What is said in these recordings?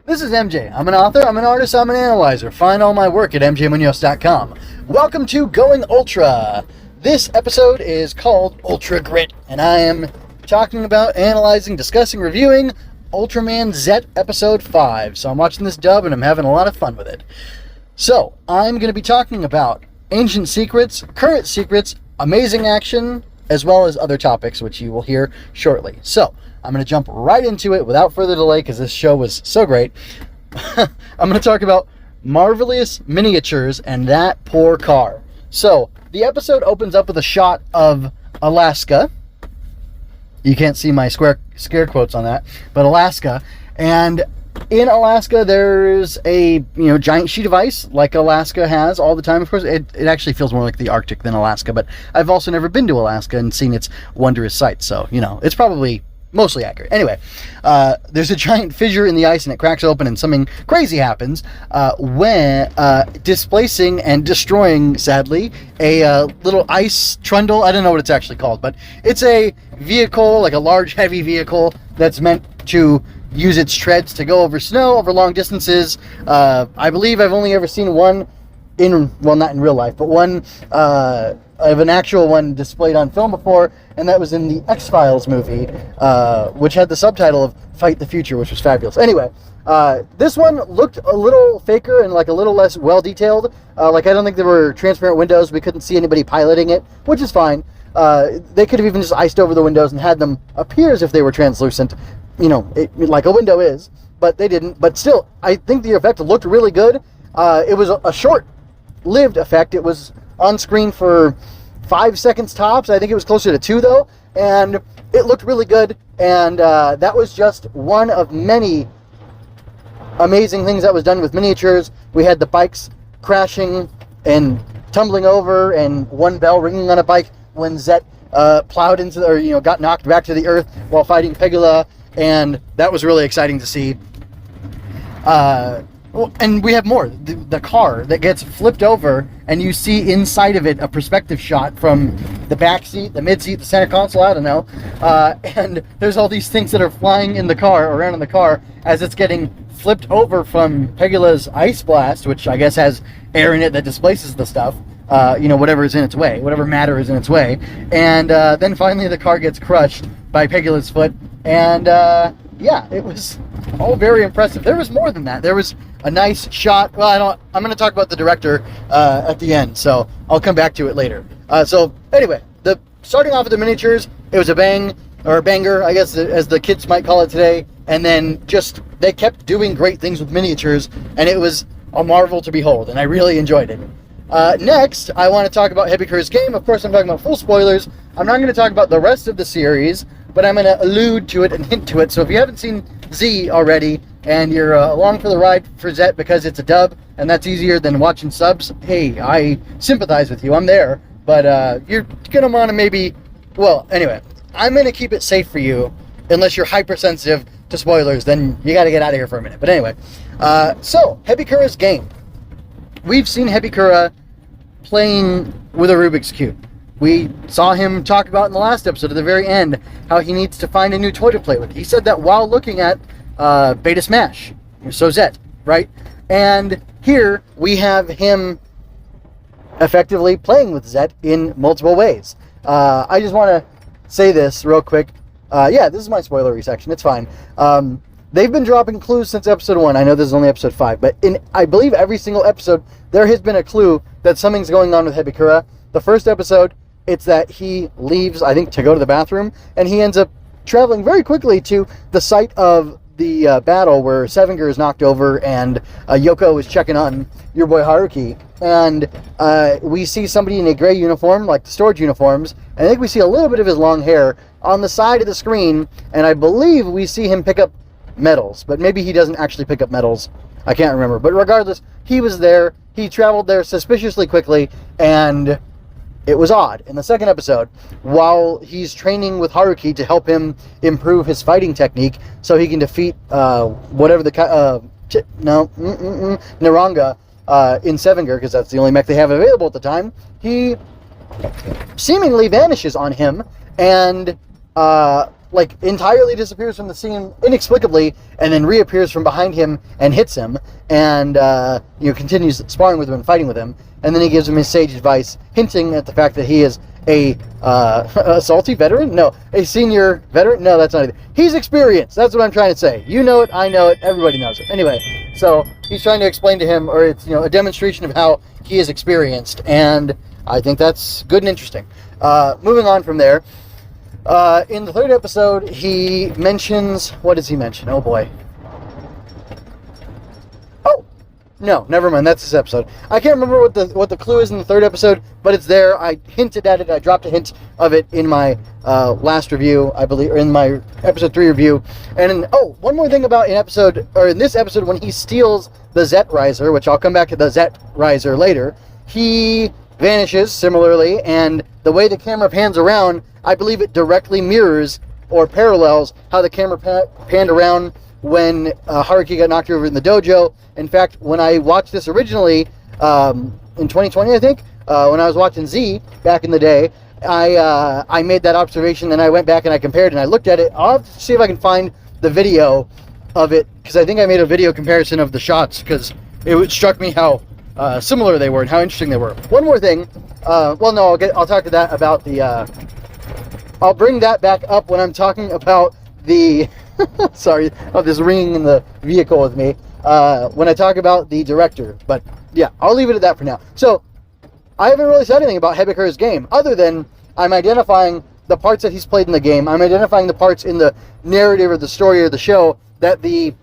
This is MJ. I'm an author, I'm an artist, I'm an analyzer. Find all my work at mjmunoz.com. Welcome to Going Ultra. This episode is called Ultra Grit, and I am talking about, analyzing, discussing, reviewing Ultraman Zett Episode 5. So I'm watching this dub, and I'm having a lot of fun with it. So, I'm going to be talking about ancient secrets, current secrets, amazing action, as well as other topics, which you will hear shortly. So, I'm going to jump right into it without further delay, because this show was so great. I'm going to talk about marvelous miniatures and that poor car. So, the episode opens up with a shot of Alaska. You can't see my scare quotes on that, but Alaska. And in Alaska, there's a giant sheet of ice, like Alaska has all the time. Of course, it actually feels more like the Arctic than Alaska, but I've also never been to Alaska and seen its wondrous sights, so, it's probably mostly accurate. Anyway, there's a giant fissure in the ice, and it cracks open, and something crazy happens when displacing and destroying, sadly, a little ice trundle. I don't know what it's actually called, but it's a vehicle, like a large, heavy vehicle that's meant to use its treads to go over snow over long distances. I believe I've only ever seen one not in real life, but one of an actual one displayed on film before, and that was in the X-Files movie, which had the subtitle of Fight the Future, which was fabulous. Anyway, this one looked a little faker and like a little less well-detailed. I don't think there were transparent windows. We couldn't see anybody piloting it, which is fine. They could have even just iced over the windows and had them appear as if they were translucent, like a window is, but they didn't. But still, I think the effect looked really good. It was a short-lived effect. It was on screen for 5 seconds tops. I think it was closer to 2, though, and it looked really good. And that was just one of many amazing things that was done with miniatures. We had the bikes crashing and tumbling over, and one bell ringing on a bike when Zett plowed into got knocked back to the earth while fighting Pegula, and that was really exciting to see. And we have more. The car that gets flipped over, and you see inside of it a perspective shot from the back seat, the mid seat, the center console, I don't know. And there's all these things that are flying in the car, around in the car, as it's getting flipped over from Pegula's ice blast, which I guess has air in it that displaces the stuff. Whatever is in its way, whatever matter is in its way. And then finally the car gets crushed by Pegula's foot. And it was all very impressive. There was more than that. There was a nice shot. Well, I'm going to talk about the director at the end, so I'll come back to it later. So anyway, starting off with the miniatures, it was a banger, I guess, as the kids might call it today. And then they kept doing great things with miniatures, and it was a marvel to behold, and I really enjoyed it. Next, I want to talk about Hebikura's game. Of course, I'm talking about full spoilers. I'm not going to talk about the rest of the series, but I'm going to allude to it and hint to it. So if you haven't seen Z already, and you're along for the ride for Zett because it's a dub, and that's easier than watching subs, hey, I sympathize with you. I'm there. But you're going to want to anyway, I'm going to keep it safe for you, unless you're hypersensitive to spoilers, then you got to get out of here for a minute. But anyway, so Hebikura's game. We've seen Hebikura playing with a Rubik's Cube. We saw him talk about in the last episode at the very end how he needs to find a new toy to play with. He said that while looking at Beta Smash, so Zett, right? And here we have him effectively playing with Zett in multiple ways. I just want to say this real quick. This is my spoilery section. It's fine. They've been dropping clues since episode 1. I know this is only episode 5, but in, I believe, every single episode, there has been a clue that something's going on with Hebikura. The first episode, it's that he leaves, I think, to go to the bathroom, and he ends up traveling very quickly to the site of the battle where Sevinger is knocked over, and Yoko is checking on your boy Haruki. And we see somebody in a gray uniform, like the storage uniforms, and I think we see a little bit of his long hair on the side of the screen, and I believe we see him pick up medals, but maybe he doesn't actually pick up medals. I can't remember. But regardless, he was there. He traveled there suspiciously quickly, and it was odd. In the second episode, while he's training with Haruki to help him improve his fighting technique so he can defeat whatever the Naranga in Sevinger, because that's the only mech they have available at the time, he seemingly vanishes on him, and like entirely disappears from the scene inexplicably, and then reappears from behind him and hits him, and continues sparring with him and fighting with him, and then he gives him his sage advice, hinting at the fact that he is a salty veteran? No. A senior veteran? No, that's not it. He's experienced. That's what I'm trying to say. You know it, I know it, everybody knows it. Anyway, so he's trying to explain to him, or it's a demonstration of how he is experienced, and I think that's good and interesting. Moving on from there, in the third episode, he mentions, what does he mention? Oh boy. No, never mind. That's this episode. I can't remember what the clue is in the third episode, but it's there. I hinted at it. I dropped a hint of it in my last review, I believe, or in my episode 3 review. And one more thing about in this episode, when he steals the Zett riser, which I'll come back to the Zett riser later, he vanishes similarly, and the way the camera pans around, I believe it directly mirrors or parallels how the camera panned around when Haruki got knocked over in the dojo. In fact, when I watched this originally, in 2020, I think, when I was watching Z back in the day, I made that observation, and I went back and I compared and I looked at it. I'll have to see if I can find the video of it, because I think I made a video comparison of the shots, because it struck me how similar they were and how interesting they were. One more thing, I'll talk to that about I'll bring that back up when I'm talking about the sorry, this ringing in the vehicle with me, when I talk about the director. But yeah, I'll leave it at that for now. So I haven't really said anything about Hebikura's game, other than I'm identifying the parts that he's played in the game. I'm identifying the parts in the narrative or the story or the show that the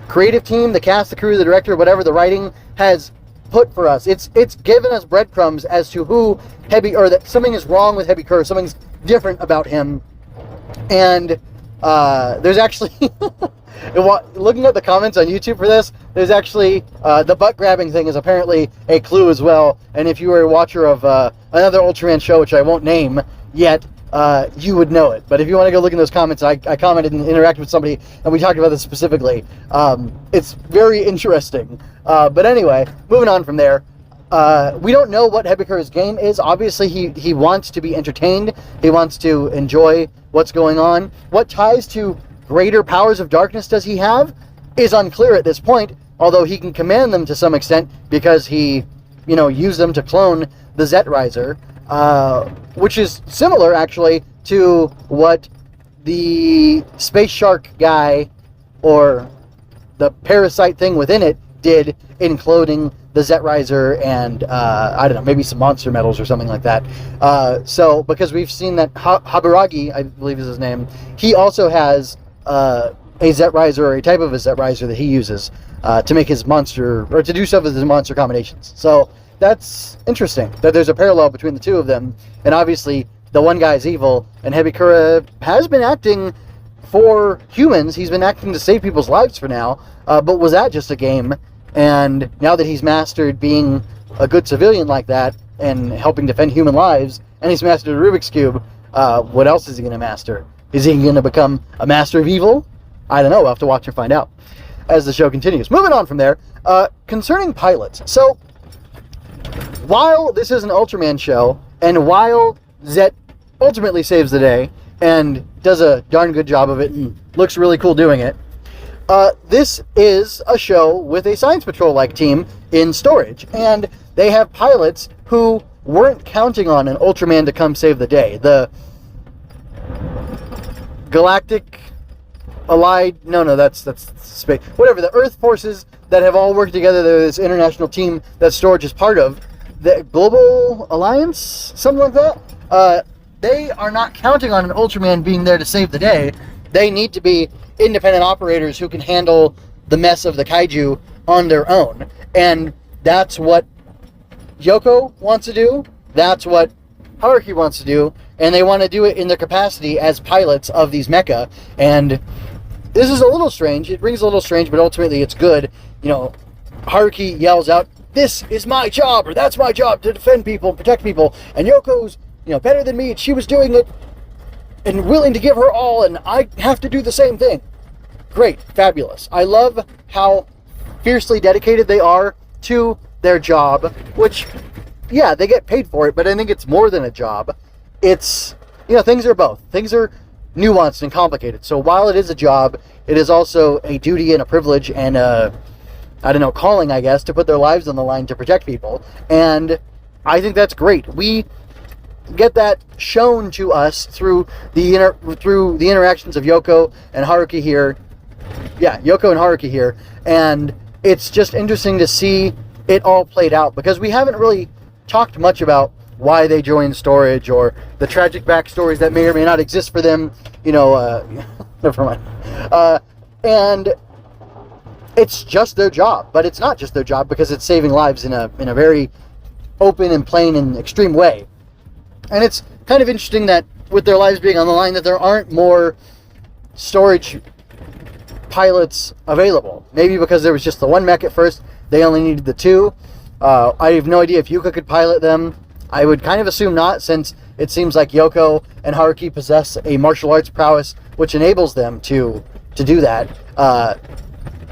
creative team, the cast, the crew, the director, whatever, the writing has put for us. It's given us breadcrumbs as to who or that something is wrong with Hebikura, something's different about him. And there's actually, looking at the comments on YouTube for this, there's actually, the butt grabbing thing is apparently a clue as well. And if you were a watcher of another Ultraman show, which I won't name yet, you would know it. But if you want to go look in those comments, I commented and interacted with somebody, and we talked about this specifically. It's very interesting. But anyway, moving on from there. We don't know what Hebikura's game is. Obviously, he wants to be entertained. He wants to enjoy what's going on. What ties to greater powers of darkness does he have is unclear at this point, although he can command them to some extent because he, used them to clone the Zett riser, which is similar, actually, to what the space shark guy, or the parasite thing within it, did in cloning the Zett riser and, I don't know, maybe some monster metals or something like that. So, because we've seen that Haburagi, I believe is his name, he also has a Zett riser, or a type of a Zett riser that he uses to make his monster, or to do stuff with his monster combinations. So, that's interesting, that there's a parallel between the two of them, and obviously the one guy is evil, and Hebikura has been acting for humans. He's been acting to save people's lives for now, but was that just a game? And now that he's mastered being a good civilian like that and helping defend human lives, and he's mastered a Rubik's Cube, what else is he going to master? Is he going to become a master of evil? I don't know. We'll have to watch and find out as the show continues. Moving on from there, concerning pilots. So, while this is an Ultraman show, and while Zett ultimately saves the day and does a darn good job of it and looks really cool doing it, this is a show with a Science Patrol-like team in storage, and they have pilots who weren't counting on an Ultraman to come save the day. The Galactic Allied, that's space, whatever, the Earth forces that have all worked together, this international team that Storage is part of, the Global Alliance, something like that, they are not counting on an Ultraman being there to save the day. They need to be independent operators who can handle the mess of the kaiju on their own. And that's what Yoko wants to do. That's what Haruki wants to do. And they want to do it in their capacity as pilots of these mecha. And this is a little strange. It rings a little strange, but ultimately it's good. Haruki yells out, "This is my job," or "That's my job, to defend people and protect people. And Yoko's, better than me, and she was doing it and willing to give her all, and I have to do the same thing." Great, fabulous. I love how fiercely dedicated they are to their job, which, yeah, they get paid for it, but I think it's more than a job. It's, things are both. Things are nuanced and complicated. So while it is a job, it is also a duty and a privilege and a, I don't know, calling, I guess, to put their lives on the line to protect people. And I think that's great. We get that shown to us through the interactions of Yoko and Haruki here. Yeah, Yoko and Haruki here. And it's just interesting to see it all played out, because we haven't really talked much about why they joined storage or the tragic backstories that may or may not exist for them. Never mind. And it's just their job, but it's not just their job, because it's saving lives in a very open and plain and extreme way. And it's kind of interesting that with their lives being on the line, that there aren't more storage pilots available. Maybe because there was just the one mech at first, they only needed the two. I have no idea if Yuka could pilot them. I would kind of assume not, since it seems like Yoko and Haruki possess a martial arts prowess which enables them to do that.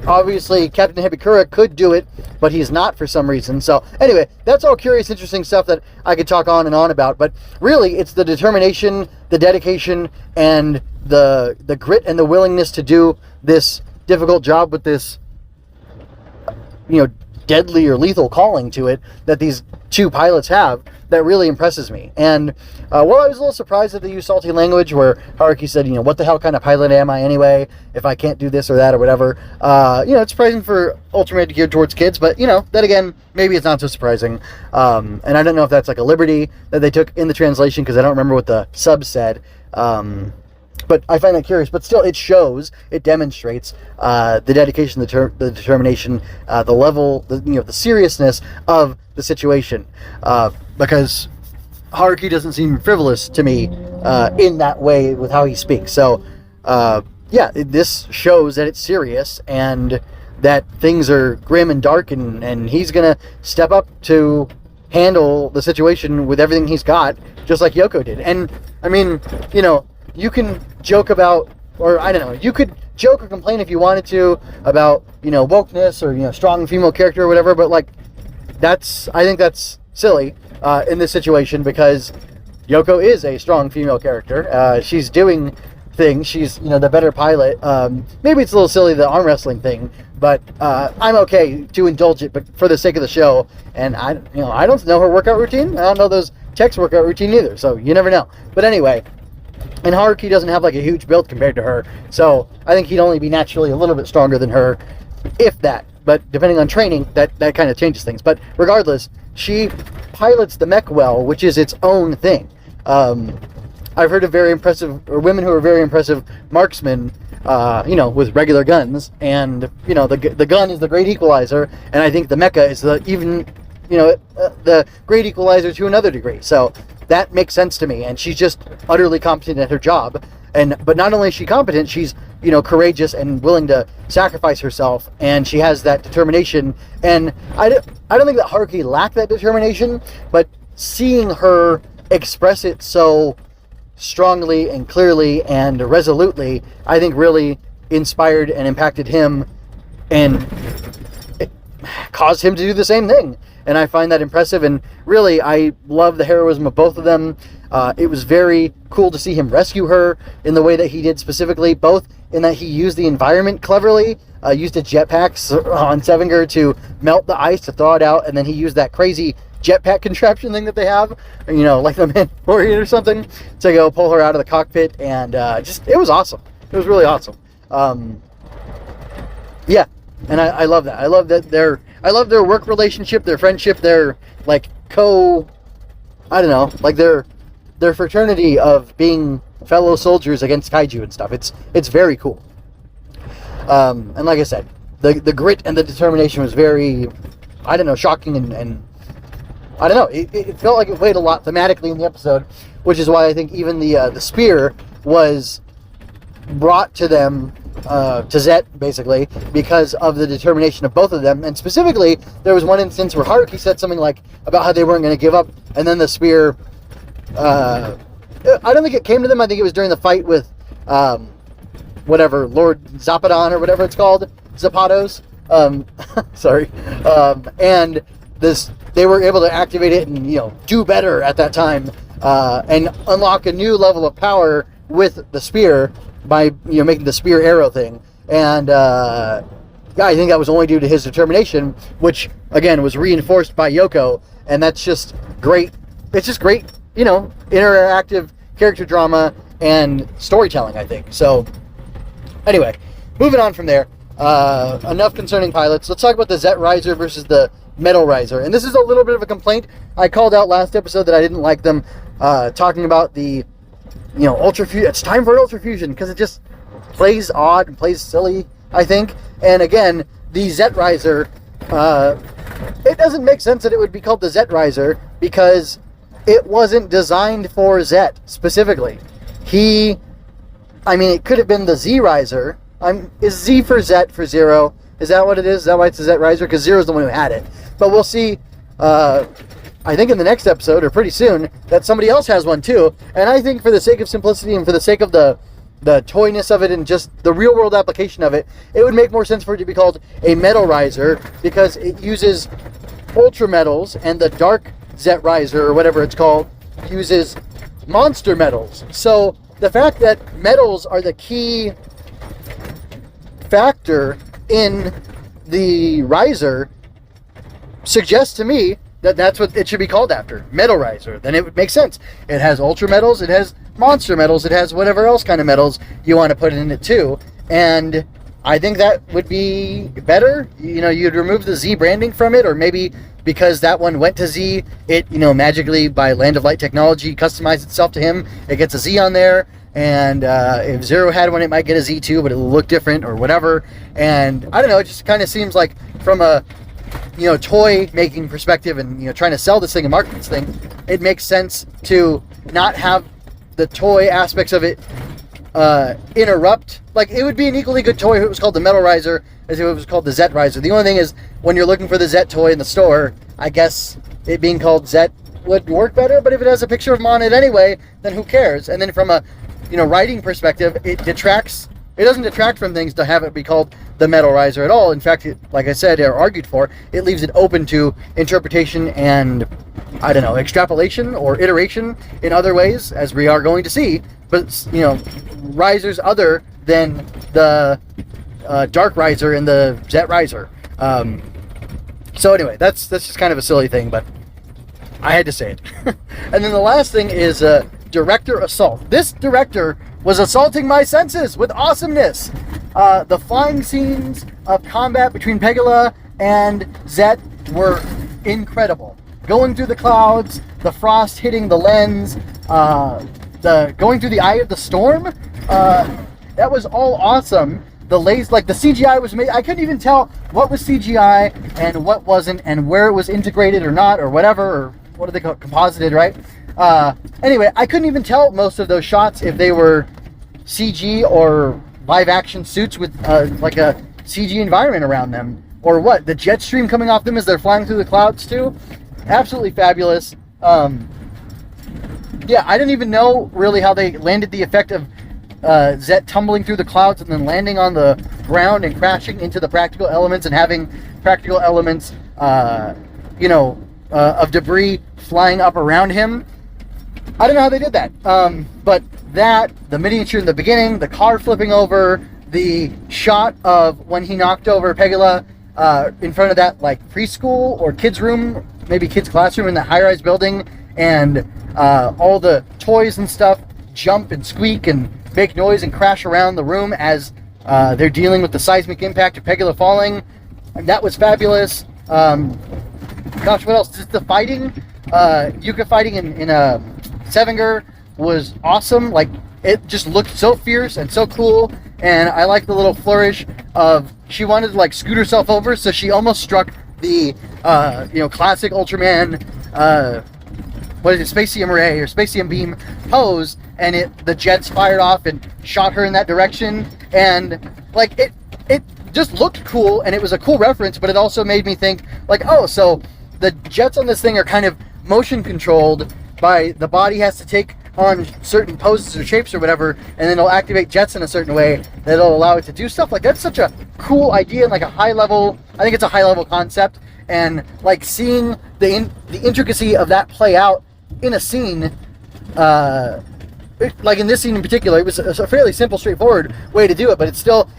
Obviously, Captain Hibikura could do it, but he's not for some reason. So anyway, that's all curious, interesting stuff that I could talk on and on about. But really, it's the determination, the dedication, and the grit and the willingness to do this difficult job with this, deadly or lethal calling to it that these two pilots have that really impresses me. And while I was a little surprised that they used salty language, where Haruki said, what the hell kind of pilot am I anyway, if I can't do this or that or whatever, it's surprising for Ultraman geared towards kids, but, then again, maybe it's not so surprising. And I don't know if that's like a liberty that they took in the translation, because I don't remember what the sub said. But I find that curious. But still, it demonstrates the dedication, the determination, the level, the seriousness of the situation. Because Haruki doesn't seem frivolous to me in that way with how he speaks. So, this shows that it's serious and that things are grim and dark, and he's going to step up to handle the situation with everything he's got, just like Yoko did. And, I mean, you can joke about, or I don't know, you could joke or complain if you wanted to about, wokeness or, strong female character or whatever, but like, I think that's silly in this situation, because Yoko is a strong female character. She's doing things. She's, the better pilot. Maybe it's a little silly, the arm wrestling thing, but I'm okay to indulge it, but for the sake of the show. And I don't know her workout routine. I don't know those tech's workout routine either, so you never know. But anyway, and Haruki doesn't have like a huge build compared to her, so I think he'd only be naturally a little bit stronger than her, if that. But depending on training, that kind of changes things. But regardless, she pilots the mech well, which is its own thing. I've heard of women who are very impressive marksmen, with regular guns, and the gun is the great equalizer, and I think the mecha is the great equalizer to another degree. So that makes sense to me, and she's just utterly competent at her job. But not only is she competent, she's courageous and willing to sacrifice herself, and she has that determination. And I don't think that Haruki lacked that determination, but seeing her express it so strongly and clearly and resolutely, I think really inspired and impacted him, and it caused him to do the same thing. And I find that impressive, and really, I love the heroism of both of them. It was very cool to see him rescue her in the way that he did, specifically, both in that he used the environment cleverly, used a jetpacks on Sevenger to melt the ice to thaw it out, and then he used that crazy jetpack contraption thing that they have, like the Mandalorian or something, to go pull her out of the cockpit, and it was awesome. It was really awesome. And I love that. I love their work relationship, their friendship, their their fraternity of being fellow soldiers against kaiju and stuff. It's very cool. And like I said, the grit and the determination was very, shocking, and I don't know. It felt like it weighed a lot thematically in the episode, which is why I think even the spear was brought to them, to Zett, basically, because of the determination of both of them. And specifically, there was one instance where Haruki said something about how they weren't going to give up, and then the spear, I don't think it came to them. I think it was during the fight with, Lord Zapadon, or whatever it's called, Zapatos, sorry, and they were able to activate it and, do better at that time, and unlock a new level of power with the spear by making the spear arrow thing, and I think that was only due to his determination, which again was reinforced by Yoko, and that's just great. It's just great, interactive character drama and storytelling, I think. So anyway, moving on from there. Enough concerning pilots. Let's talk about the Zett Riser versus the Metal Riser. And this is a little bit of a complaint. I called out last episode that I didn't like them talking about the, Ultrafusion. It's time for Ultrafusion because it just plays odd and plays silly, I think. And again, the Zett Riser, it doesn't make sense that it would be called the Zett Riser because it wasn't designed for Zett specifically. It could have been the Z Riser. Is Z for Zett for Zero? Is that what it is? Is that why it's a Zett Riser? Because Zero's the one who had it. But we'll see, I think in the next episode, or pretty soon, that somebody else has one too. And I think for the sake of simplicity and for the sake of the toyness of it and just the real world application of it, it would make more sense for it to be called a Metal Riser because it uses Ultra Metals, and the Dark Zett Riser, or whatever it's called, uses Monster Metals. So the fact that metals are the key factor in the riser suggests to me that that's what it should be called after, Metal Riser. Then it would make sense. It has Ultra Metals, it has Monster Metals, it has whatever else kind of metals you want to put in it too. And I think that would be better. You'd remove the Z branding from it, or maybe because that one went to Z, it, magically by Land of Light technology customized itself to him. It gets a Z on there. And if Zero had one, it might get a Z too, but it'll look different or whatever. And I don't know, it just kind of seems like from a toy making perspective and trying to sell this thing and market this thing, it makes sense to not have the toy aspects of it interrupt. Like, it would be an equally good toy if it was called the Metal Riser as if it was called the Zett Riser. The only thing is, when you're looking for the Zett toy in the store, I guess it being called Zett would work better, but if it has a picture of him on it anyway, then who cares? And then from a writing perspective, it doesn't detract from things to have it be called the Metal Riser at all. In fact, like I said, or argued for, it leaves it open to interpretation and, extrapolation or iteration in other ways, as we are going to see. But, risers other than the Dark Riser and the Zett Riser. So anyway, that's just kind of a silly thing, but I had to say it. And then the last thing is director assault. This director was assaulting my senses with awesomeness. The flying scenes of combat between Pegula and Zett were incredible. Going through the clouds, the frost hitting the lens, the going through the eye of the storm, that was all awesome. The CGI was made. I couldn't even tell what was CGI and what wasn't, and where it was integrated or not, or whatever, or what do they call it? Composited, right? Anyway, I couldn't even tell most of those shots if they were CG or live action suits with like a CG environment around them, or what. The jet stream coming off them as they're flying through the clouds too. Absolutely fabulous. Yeah, I didn't even know really how they landed the effect of Zett tumbling through the clouds and then landing on the ground and crashing into the practical elements and having practical elements, of debris flying up around him. I don't know how they did that. But the miniature in the beginning, the car flipping over, the shot of when he knocked over Pegula in front of that preschool or kids' room, maybe kids' classroom in the high-rise building, and all the toys and stuff jump and squeak and make noise and crash around the room as they're dealing with the seismic impact of Pegula falling. And that was fabulous. Gosh, what else? Just the fighting, Yuka fighting in Sevinger was awesome. It just looked so fierce and so cool, and I like the little flourish of she wanted to scoot herself over, so she almost struck the classic Ultraman Spacium Ray or Spacium Beam pose, and the jets fired off and shot her in that direction, and it just looked cool, and it was a cool reference, but it also made me think so the jets on this thing are kind of motion controlled by the body has to take on certain poses or shapes or whatever, and then it'll activate jets in a certain way that'll allow it to do stuff. That's such a cool idea and a high level. I think it's a high level concept, and seeing the intricacy of that play out in a scene like in this scene in particular, it was a fairly simple, straightforward way to do it, but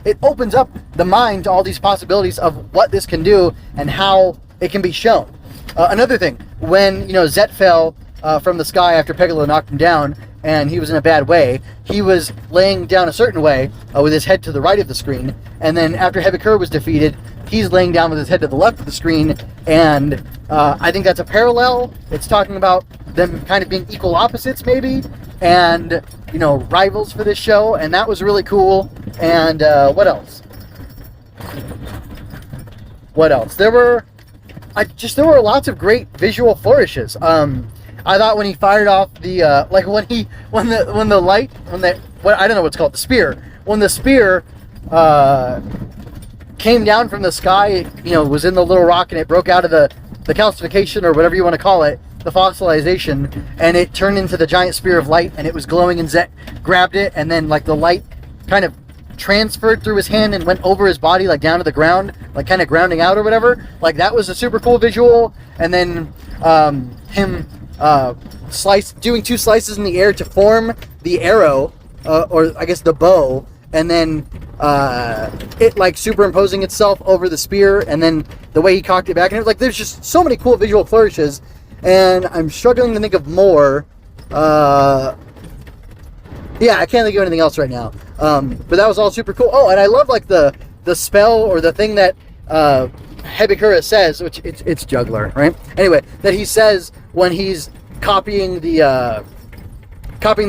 it opens up the mind to all these possibilities of what this can do and how it can be shown. Another thing, when, Zett fell from the sky after Pegalo knocked him down, and he was in a bad way, he was laying down a certain way with his head to the right of the screen, and then after Hebikura was defeated, he's laying down with his head to the left of the screen, and I think that's a parallel. It's talking about them kind of being equal opposites, maybe, and, rivals for this show, and that was really cool. And what else? There were lots of great visual flourishes. I thought when he fired off the when the spear came down from the sky, was in the little rock, and it broke out of the calcification, or whatever you want to call it, the fossilization, and it turned into the giant spear of light, and it was glowing, and Zett grabbed it, and then the light kind of transferred through his hand and went over his body, down to the ground, kind of grounding out or whatever. That was a super cool visual. And then him doing 2 slices in the air to form the arrow, or I guess the bow, and then it superimposing itself over the spear, and then the way he cocked it back, and it was there's just so many cool visual flourishes, and I'm struggling to think of more. Yeah, I can't think of anything else right now. But that was all super cool. Oh, and I love the spell, or the thing that Hebikura says, which it's juggler, right? Anyway, that he says when he's copying the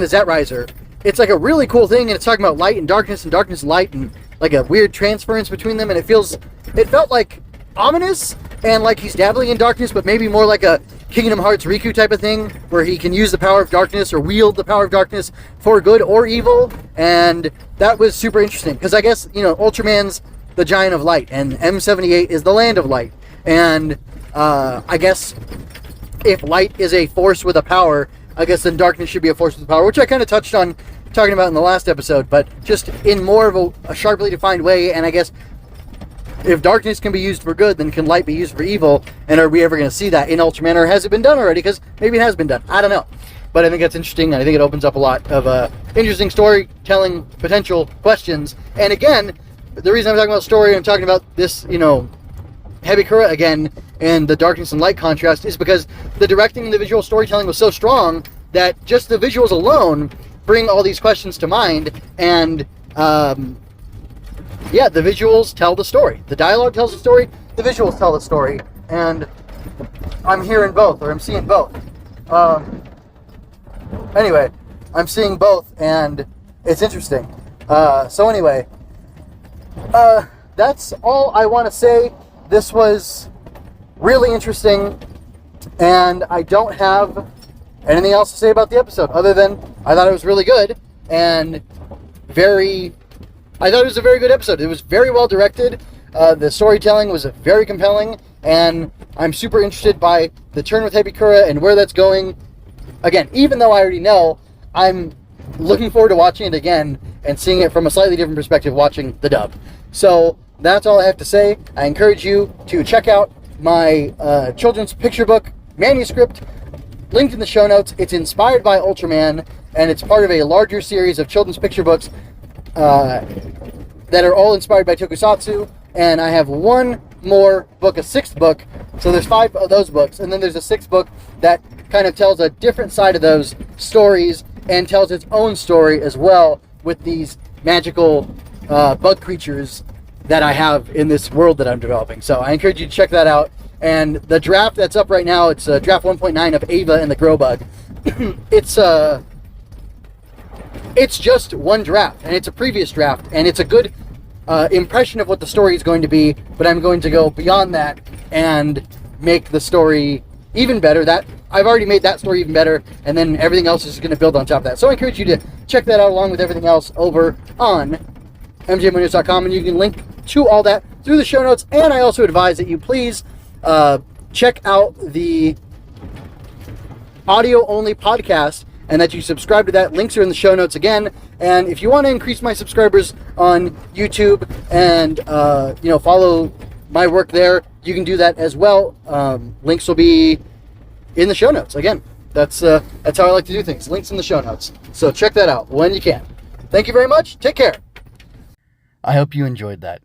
Zett Riser. It's a really cool thing, and it's talking about light and darkness light, and a weird transference between them, and it felt ominous, and he's dabbling in darkness, but maybe more like a Kingdom Hearts Riku type of thing, where he can use the power of darkness, or wield the power of darkness for good or evil. And that was super interesting, because I guess, Ultraman's the Giant of Light, and M78 is the Land of Light. And I guess if light is a force with a power, I guess then darkness should be a force with a power, which I kind of touched on talking about in the last episode, but just in more of a sharply defined way. And I guess if darkness can be used for good, then can light be used for evil? And are we ever going to see that in Ultraman, or has it been done already? Because maybe it has been done. I don't know. But I think that's interesting, and I think it opens up a lot of interesting storytelling potential questions. And again, the reason I'm talking about story, I'm talking about this, Hebikura again, and the darkness and light contrast, is because the directing and the visual storytelling was so strong that just the visuals alone bring all these questions to mind. And yeah, the visuals tell the story. The dialogue tells the story, the visuals tell the story, and I'm hearing both, or I'm seeing both. Anyway, I'm seeing both, and it's interesting. So anyway, that's all I want to say. This was really interesting, and I don't have anything else to say about the episode, other than I thought it was really good, and I thought it was a very good episode. It was very well directed. The storytelling was very compelling, and I'm super interested by the turn with Hebikura and where that's going. Again, even though I already know, I'm looking forward to watching it again and seeing it from a slightly different perspective, watching the dub. So that's all I have to say. I encourage you to check out my children's picture book manuscript, linked in the show notes. It's inspired by Ultraman, and it's part of a larger series of children's picture books that are all inspired by Tokusatsu. And I have one more book, a 6th book. So there's 5 of those books, and then there's a 6th book that kind of tells a different side of those stories and tells its own story as well, with these magical bug creatures that I have in this world that I'm developing. So I encourage you to check that out. And the draft that's up right now, it's draft 1.9 of Ava and the Grow Bug. It's just one draft, and it's a previous draft, and it's a good impression of what the story is going to be, but I'm going to go beyond that and make the story even better. That I've already made that story even better, and then everything else is going to build on top of that. So I encourage you to check that out along with everything else over on mjmunoz.com, and you can link to all that through the show notes. And I also advise that you please check out the audio-only podcast, and that you subscribe to that. Links are in the show notes again. And if you want to increase my subscribers on YouTube and follow my work there, you can do that as well. Links will be in the show notes again. That's how I like to do things. Links in the show notes. So check that out when you can. Thank you very much. Take care. I hope you enjoyed that.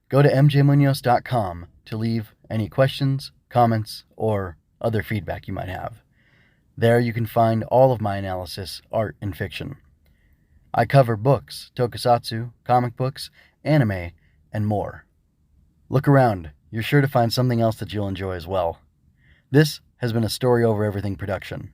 Go to mjmunoz.com to leave any questions, comments, or other feedback you might have. There you can find all of my analysis, art, and fiction. I cover books, tokusatsu, comic books, anime, and more. Look around. You're sure to find something else that you'll enjoy as well. This has been a Story Over Everything production.